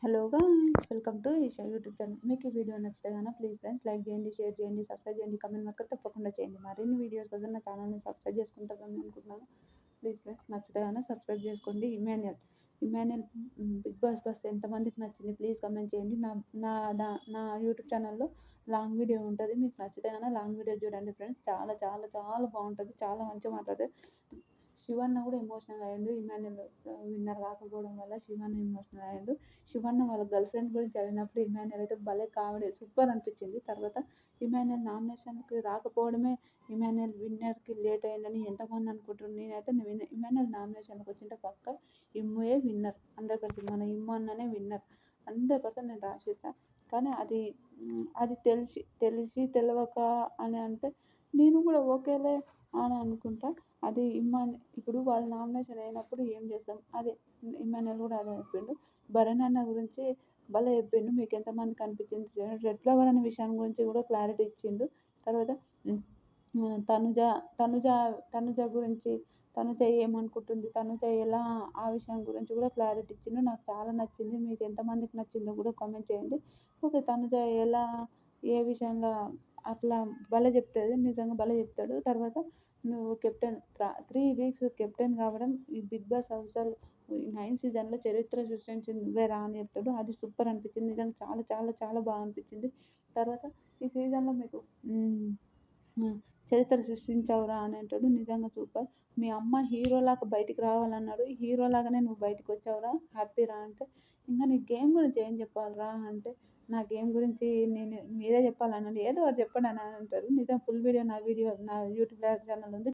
Hello guys, welcome to Eesha YouTube channel. మీకు ఈ video నచ్చితే కనుక ప్లీజ్ ఫ్రెండ్స్ లైక్ చేయండి, షేర్ చేయండి, సబ్స్క్రైబ్ చేయండి, కమెంట్ మాత్రం తప్పకుండా చేయండి. మరిన్ని వీడియోస్ కోసం నా ఛానల్ని సబ్స్క్రైబ్ చేసుకుంటారని అనుకుంటున్నాను. ప్లీజ్ ఫ్రెండ్స్ నచ్చితే కనుక సబ్స్క్రైబ్ చేసుకోండి. ఇమాన్యుయల్ బిగ్ బాస్ ఎంతమందికి నచ్చింది ప్లీజ్ కమెంట్ చేయండి. నా నా నా యూట్యూబ్ ఛానల్లో లాంగ్ వీడియో ఉంటుంది. మీకు నచ్చితే కనుక లాంగ్ వీడియో చూడండి ఫ్రెండ్స్. చాలా చాలా చాలా బాగుంటుంది. చాలా మంచిగా మాట్లాడుతుంది. శివన్న కూడా ఎమోషనల్ అయ్యిండు. ఇమాన్యుయల్ విన్నర్ కాకపోవడం వల్ల శివన్న ఎమోషనల్ అయ్యిండు. శివన్న వాళ్ళ గర్ల్ ఫ్రెండ్ గురించి అడిగినప్పుడు ఇమాన్యుయల్ అయితే భలే కామెడీ సూపర్ అనిపించింది. తర్వాత ఇమాన్యుయల్ నామినేషన్కి రాకపోవడమే ఇమాన్యుయల్ విన్నర్కి లేట్ అయిందని ఎంతమంది అనుకుంటున్నారు. నేనైతే ఇమాన్యుయల్ నామినేషన్కి వచ్చింటే పక్క ఇమ్ముయే విన్నర్ 100%. మన ఇమ్ము అన్ననే విన్నర్ 100% నేను రాసేసాను. కానీ అది తెలిసి తెలియక అని అంటే నేను కూడా ఓకేలే అని అనుకుంటా. అది ఇప్పుడు వాళ్ళ నామినేషన్ అయినప్పుడు ఏం చేస్తాం, అదే ఇమాన్యుయల్ కూడా అదే చెప్పిండు. భరణ్ అన్న గురించి భలే చెప్పిండు. మీకు ఎంతమందికి అనిపించింది. రెడ్ ఫ్లవర్ అనే విషయం గురించి కూడా క్లారిటీ ఇచ్చిండు. తర్వాత తనుజ తనుజ తనుజ గురించి తనుజ ఏమనుకుంటుంది, తనుజ ఎలా, ఆ విషయం గురించి కూడా క్లారిటీ ఇచ్చిండు. నాకు చాలా నచ్చింది. మీకు ఎంతమందికి నచ్చిందో కూడా కామెంట్ చేయండి. ఓకే, తనుజ ఎలా ఏ విషయంలో అట్లా భలే చెప్తుంది, నిజంగా భలే చెప్తాడు. తర్వాత నువ్వు కెప్టెన్ 3 వీక్స్ కెప్టెన్ కావడం ఈ బిగ్ బాస్ హౌస్ 9 సీజన్లో చరిత్ర సృష్టించింది నువ్వేరా అని చెప్తాడు. అది సూపర్ అనిపించింది. నిజంగా చాలా చాలా చాలా బాగా అనిపించింది. తర్వాత ఈ సీజన్లో మీకు చరిత్ర సృష్టించావురా అని అంటాడు. నిజంగా సూపర్. మీ అమ్మ హీరోలాగా బయటికి రావాలన్నాడు. హీరోలాగానే నువ్వు బయటకు వచ్చావురా, హ్యాపీరా అంటే ఇంకా నీ గేమ్ గురించి ఏం చెప్పాలిరా అంటే నా గేమ్ గురించి మీరే చెప్పాలన్నాడు. ఏదో ఒకటి చెప్పండి అని అంటారు. నిజం ఫుల్ వీడియో నా యూట్యూబ్ ఛానల్ ఉంది.